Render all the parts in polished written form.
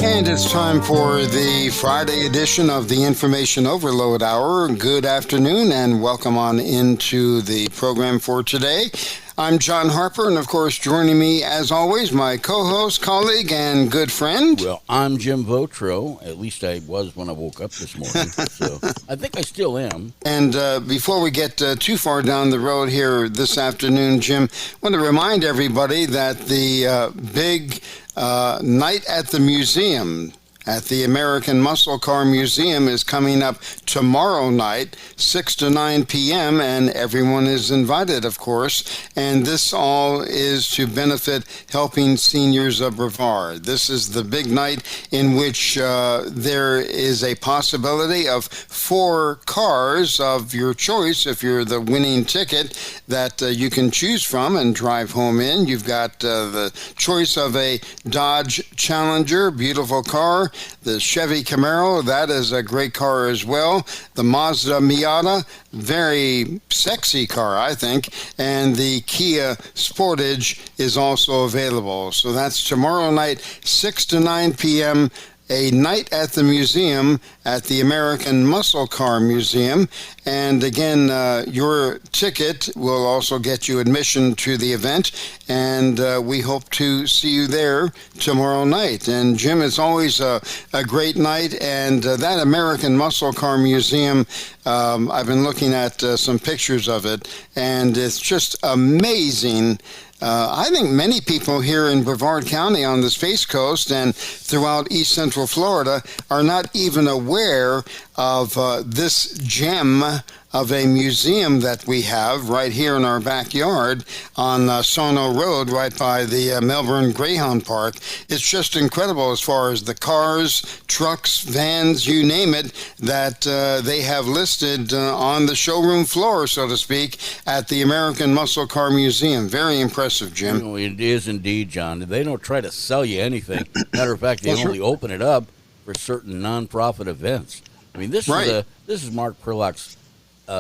And it's time for the Friday edition of the Information Overload Hour. Good afternoon and welcome on into the program for today. I'm John Harper, and of course, joining me as always, my co-host, colleague, and good friend. Well, I'm Jim Vautrot. At least I was when I woke up this morning. So I think I still am. And before we get too far down the road here this afternoon, Jim, I want to remind everybody that the big night at the museum, at the American Muscle Car Museum, is coming up tomorrow night, 6 to 9 p.m., and everyone is invited, of course. And this all is to benefit helping seniors of Brevard. This is the big night in which there is a possibility of 4 cars of your choice, if you're the winning ticket, that you can choose from and drive home in. You've got the choice of a Dodge Challenger, beautiful car. The Chevy Camaro, that is a great car as well. The Mazda Miata, very sexy car, I think. And the Kia Sportage is also available. So that's tomorrow night, 6 to 9 p.m., a night at the museum at the American Muscle Car Museum. And again, your ticket will also get you admission to the event, and we hope to see you there tomorrow night. And Jim, it's always a great night, and that American Muscle Car Museum, I've been looking at some pictures of it, and it's just amazing. I think many people here in Brevard County on the Space Coast and throughout East Central Florida are not even aware of this gem of a museum that we have right here in our backyard on Sono Road, right by the Melbourne Greyhound Park. It's just incredible as far as the cars, trucks, vans, you name it, that they have listed on the showroom floor, so to speak, at the American Muscle Car Museum. Very impressive, Jim. You know, it is indeed, John. They don't try to sell you anything. Matter of fact, they only open it up for certain nonprofit events. I mean, this is Mark Perlock's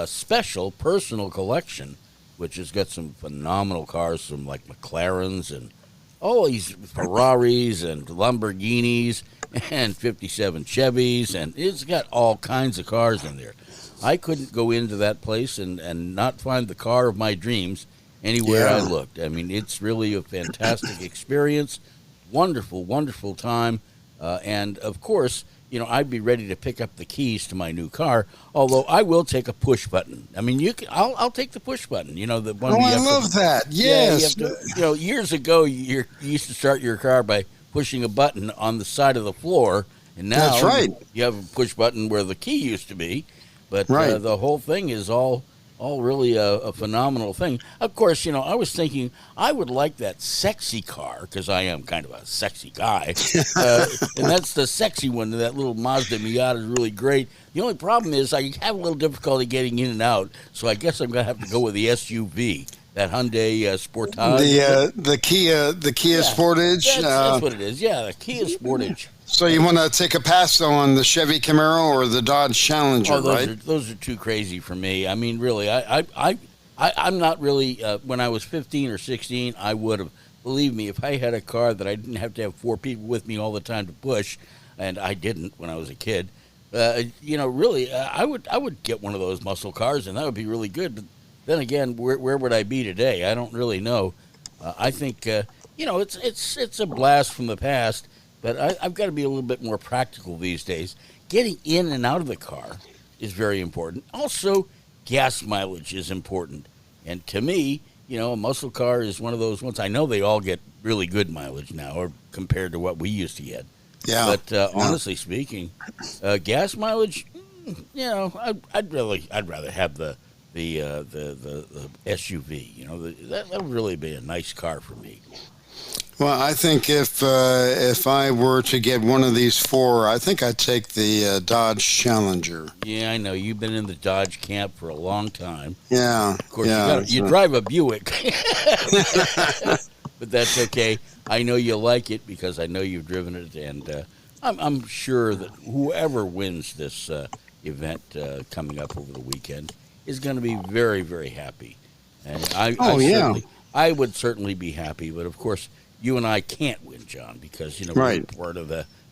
special personal collection, which has got some phenomenal cars, some like McLarens and these Ferraris and Lamborghinis and 57 Chevys, and it's got all kinds of cars in there. I couldn't go into that place and not find the car of my dreams anywhere I looked. I mean, it's really a fantastic experience, wonderful, wonderful time, and of course, you know, I'd be ready to pick up the keys to my new car, although I will take a push button. I mean, I'll take the push button. You know, the one. Oh, I love that. Yes. Yeah, years ago, you used to start your car by pushing a button on the side of the floor, and now that's right. You have a push button where the key used to be. But the whole thing is all really a phenomenal thing. Of course, you know, I was thinking I would like that sexy car, because I am kind of a sexy guy. And that's the sexy one. That little Mazda Miata is really great. The only problem is I have a little difficulty getting in and out, so I guess I'm going to have to go with the SUV, that Hyundai Sportage. The Kia Sportage. That's what it is. Yeah, the Kia Sportage. So you want to take a pass, though, on the Chevy Camaro or the Dodge Challenger, right? Those are too crazy for me. I mean, really, I'm not really, when I was 15 or 16, I would have, believe me, if I had a car that I didn't have to have 4 people with me all the time to push, and I didn't when I was a kid, you know, really, I would get one of those muscle cars, and that would be really good. But then again, where would I be today? I don't really know. I think, you know, it's a blast from the past. But I've got to be a little bit more practical these days. Getting in and out of the car is very important. Also, gas mileage is important. And to me, you know, a muscle car is one of those ones. I know they all get really good mileage now, or compared to what we used to get. Yeah. But honestly speaking, gas mileage, you know, I'd rather have the SUV. You know, that would really be a nice car for me. Well, I think if I were to get one of these 4, I think I'd take the Dodge Challenger. Yeah, I know. You've been in the Dodge camp for a long time. Yeah. Of course, you drive a Buick. But that's okay. I know you like it because I know you've driven it, and I'm sure that whoever wins this event coming up over the weekend is going to be very, very happy. And I would certainly be happy, but of course, you and I can't win, John, because we're part of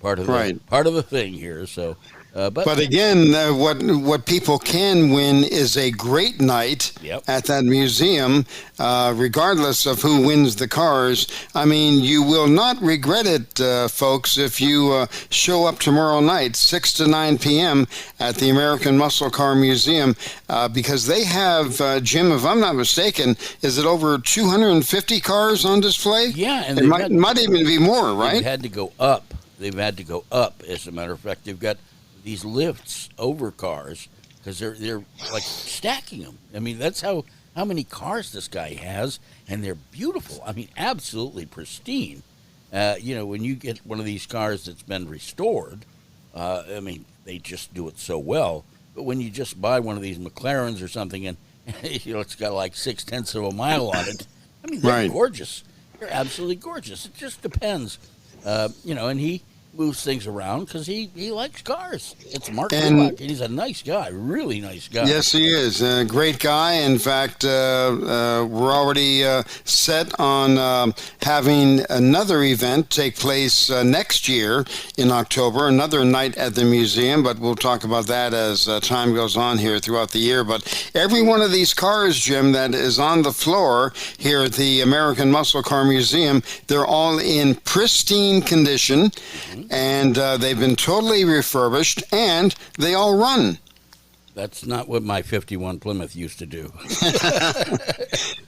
Right. part of the thing here. So, But again, what people can win is a great night Yep. at that museum, regardless of who wins the cars. I mean, you will not regret it, folks, if you show up tomorrow night, 6 to 9 p.m. at the American Muscle Car Museum, because they have, Jim, if I'm not mistaken, is it over 250 cars on display? Yeah, and it might even be more, right? They've had to go up. They've had to go up. As a matter of fact, they've got these lifts over cars because they're like stacking them. I mean, that's how many cars this guy has, and they're beautiful. I mean, absolutely pristine. When you get one of these cars that's been restored, I mean, they just do it so well. But when you just buy one of these McLarens or something, and it's got like 0.6 of a mile on it, I mean, they're gorgeous. They're absolutely gorgeous. It just depends, and he moves things around because he likes cars. It's Mark Whitlock, and he's a nice guy, really nice guy. Yes, he is. A great guy. In fact, we're already set on having another event take place next year in October, another night at the museum, but we'll talk about that as time goes on here throughout the year. But every one of these cars, Jim, that is on the floor here at the American Muscle Car Museum, they're all in pristine condition. Mm-hmm. And they've been totally refurbished, and they all run. That's not what my 51 Plymouth used to do.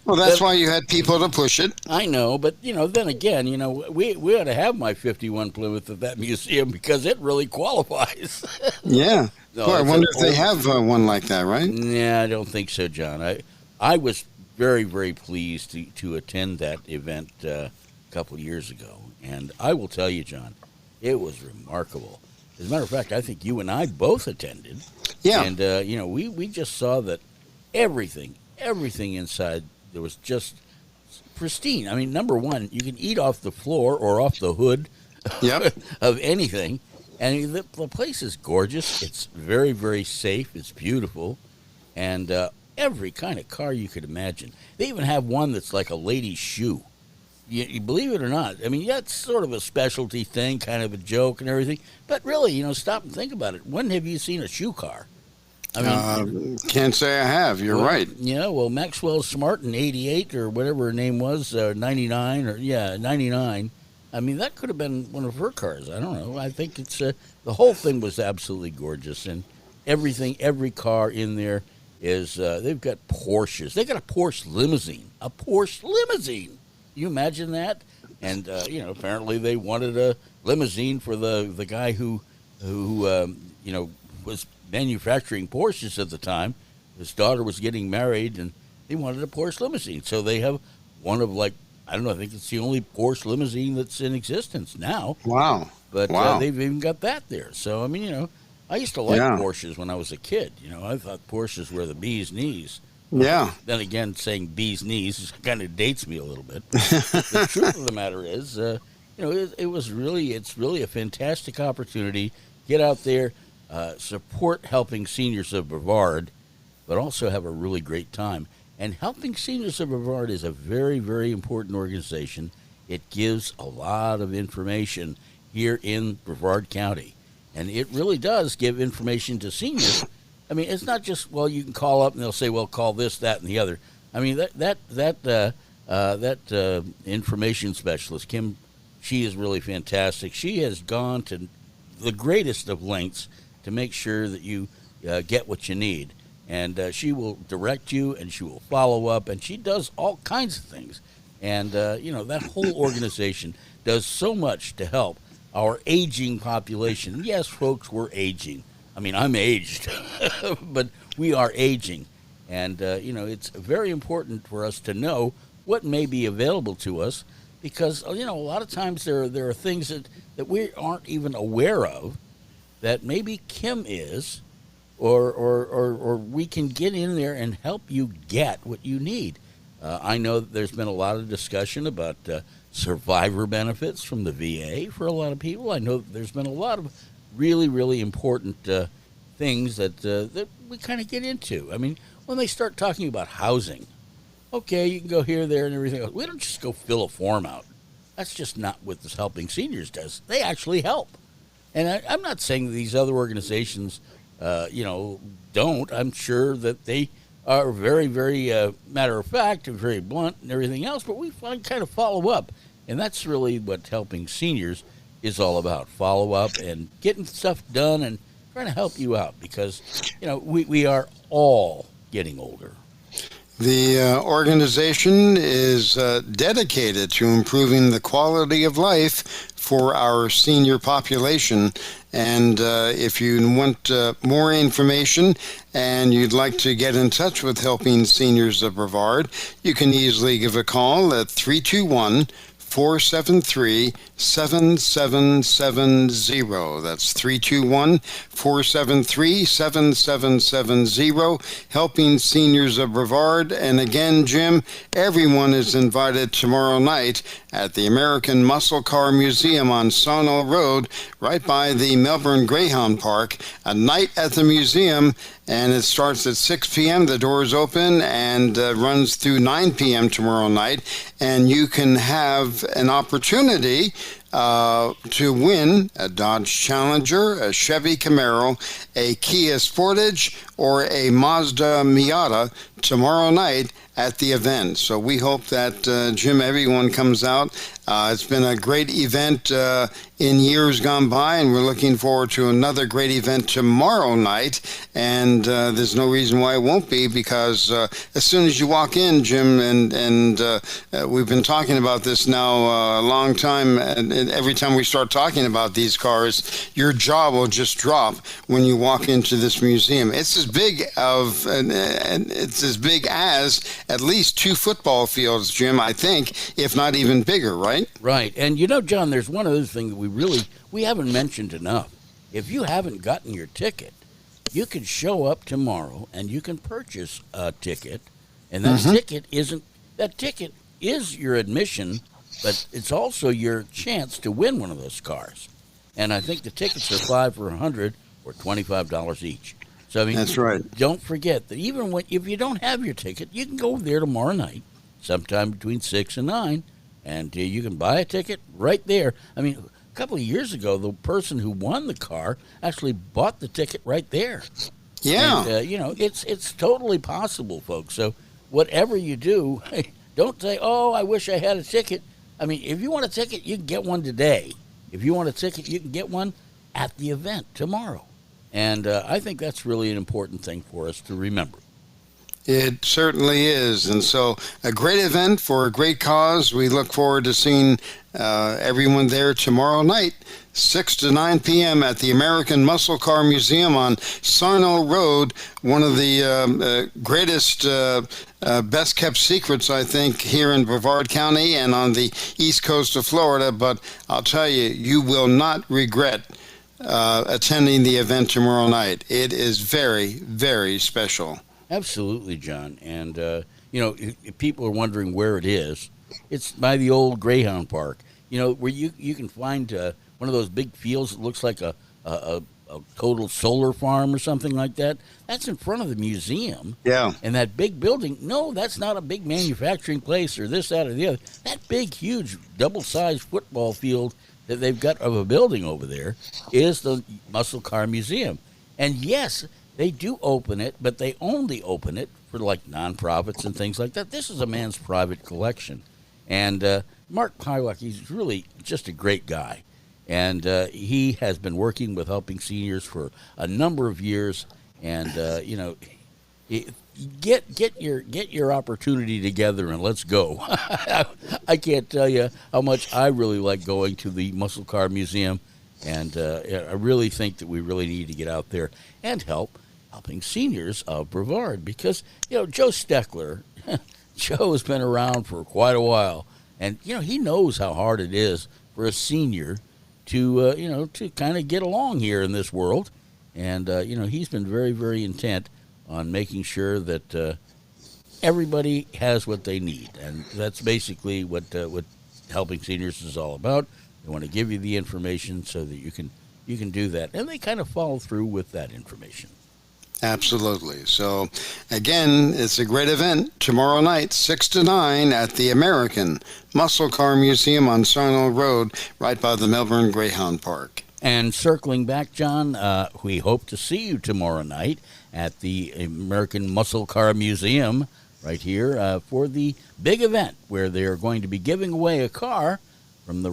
Well, that's why you had people to push it. I know, but, then again, we ought to have my 51 Plymouth at that museum because it really qualifies. Yeah. No, Boy, I wonder if they have one like that, right? Yeah, I don't think so, John. I was very, very pleased to attend that event a couple of years ago. And I will tell you, John, it was remarkable. As a matter of fact, I think you and I both attended. Yeah. And, we just saw that everything inside, there was just pristine. I mean, number one, you can eat off the floor or off the hood of anything. And the place is gorgeous. It's very, very safe. It's beautiful. And every kind of car you could imagine. They even have one that's like a lady's shoe. You believe it or not, I mean, that's sort of a specialty thing, kind of a joke and everything. But really, stop and think about it. When have you seen a shoe car? I mean, can't say I have. You're right. Yeah, well, Maxwell Smart in 88 or whatever her name was, 99 99. I mean, that could have been one of her cars. I don't know. I think it's the whole thing was absolutely gorgeous. And every car in there is, they've got Porsches. They got a Porsche limousine. A Porsche limousine. You imagine that? And, apparently they wanted a limousine for the guy who was manufacturing Porsches at the time. His daughter was getting married, and they wanted a Porsche limousine. So they have one of, I think it's the only Porsche limousine that's in existence now. Wow. But they've even got that there. So, I mean, I used to like Porsches when I was a kid. I thought Porsches were the bee's knees. Yeah. Then again, saying bee's knees kind of dates me a little bit. The truth of the matter is, it's really a fantastic opportunity. Get out there, support Helping Seniors of Brevard, but also have a really great time. And Helping Seniors of Brevard is a very, very important organization. It gives a lot of information here in Brevard County. And it really does give information to seniors. I mean, it's not just, you can call up and they'll say, call this, that, and the other. I mean, that information specialist, Kim, she is really fantastic. She has gone to the greatest of lengths to make sure that you get what you need. And she will direct you, and she will follow up, and she does all kinds of things. And, that whole organization does so much to help our aging population. Yes, folks, we're aging. I mean, I'm aged, but we are aging. And, it's very important for us to know what may be available to us because, a lot of times there are things that we aren't even aware of that maybe Kim is or we can get in there and help you get what you need. I know that there's been a lot of discussion about survivor benefits from the VA for a lot of people. I know that there's been a lot of really, really important things that we kind of get into. I mean, when they start talking about housing, okay, you can go here, there, and everything else. We don't just go fill a form out. That's just not what this Helping Seniors does. They actually help. And I'm not saying these other organizations, don't. I'm sure that they are very, very matter of fact and very blunt and everything else, but we kind of follow up. And that's really what helping seniors is all about, follow up and getting stuff done and trying to help you out because, we are all getting older. The organization is dedicated to improving the quality of life for our senior population. And if you want more information and you'd like to get in touch with Helping Seniors of Brevard, you can easily give a call at 321-473-7770. That's 321-473-7770. Helping Seniors of Brevard. And again, Jim, everyone is invited tomorrow night at the American Muscle Car Museum on Sarnell Road, right by the Melbourne Greyhound Park. A night at the museum, and it starts at 6 p.m. The doors open and runs through 9 p.m. tomorrow night. And you can have an opportunity to win a Dodge Challenger, a Chevy Camaro, a Kia Sportage, or a Mazda Miata tomorrow night at the event. So we hope that, Jim, everyone comes out. It's been a great event in years gone by, and we're looking forward to another great event tomorrow night. And there's no reason why it won't be, because as soon as you walk in, Jim, and we've been talking about this now a long time, and every time we start talking about these cars, your jaw will just drop when you walk into this museum. It's as big as at least 2 football fields, Jim, I think, if not even bigger, right? Right. And John, there's one other thing that we haven't mentioned enough. If you haven't gotten your ticket, you can show up tomorrow and you can purchase a ticket, and that ticket is your admission, but it's also your chance to win one of those cars. And I think the tickets are $5 for $100 or $25 each. So that's right. Don't forget that if you don't have your ticket, you can go there tomorrow night, sometime between 6 and 9, and you can buy a ticket right there. A couple of years ago, the person who won the car actually bought the ticket right there. Yeah. And, it's totally possible, folks. So whatever you do, don't say, oh, I wish I had a ticket. If you want a ticket, you can get one today. If you want a ticket, you can get one at the event tomorrow. And I think that's really an important thing for us to remember. It certainly is. And so a great event for a great cause. We look forward to seeing everyone there tomorrow night, 6 to 9 p.m. at the American Muscle Car Museum on Sarnell Road, one of the greatest, best-kept secrets, I think, here in Brevard County and on the east coast of Florida. But I'll tell you, you will not regret attending the event tomorrow night. It is very, very special. Absolutely, John. And, if people are wondering where it is, it's by the old Greyhound Park, where you can find one of those big fields that looks like a total solar farm or something like that. That's in front of the museum. Yeah. And that big building, no, that's not a big manufacturing place or this, that, or the other. That big, huge, double-sized football field that they've got of a building over there is the Muscle Car Museum. And yes, they do open it, but they only open it for like nonprofits and things like that. This is a man's private collection. And Mark Pylak, he's really just a great guy. And he has been working with Helping Seniors for a number of years. And, get your opportunity together and let's go. I can't tell you how much I really like going to the Muscle Car Museum. And I really think that we really need to get out there and helping seniors of Brevard, because Joe Steckler, Joe's been around for quite a while, and he knows how hard it is for a senior to to kind of get along here in this world, and he's been very, very intent on making sure that everybody has what they need, and that's basically what helping seniors is all about. They want to give you the information so that you can do that, and they kind of follow through with that information. Absolutely. So, again, it's a great event tomorrow night, 6 to 9 at the American Muscle Car Museum on Sarnell Road, right by the Melbourne Greyhound Park. And circling back, John, we hope to see you tomorrow night at the American Muscle Car Museum right here for the big event where they are going to be giving away a car from the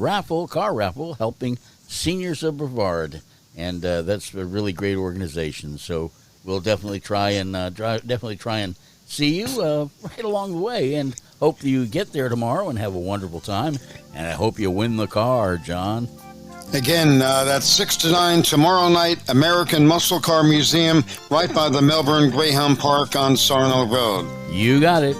car raffle, helping seniors of Brevard. And that's a really great organization. So we'll definitely try and see you right along the way, and hope you get there tomorrow and have a wonderful time. And I hope you win the car, John. Again, that's 6 to 9 tomorrow night, American Muscle Car Museum, right by the Melbourne Greyhound Park on Sarno Road. You got it.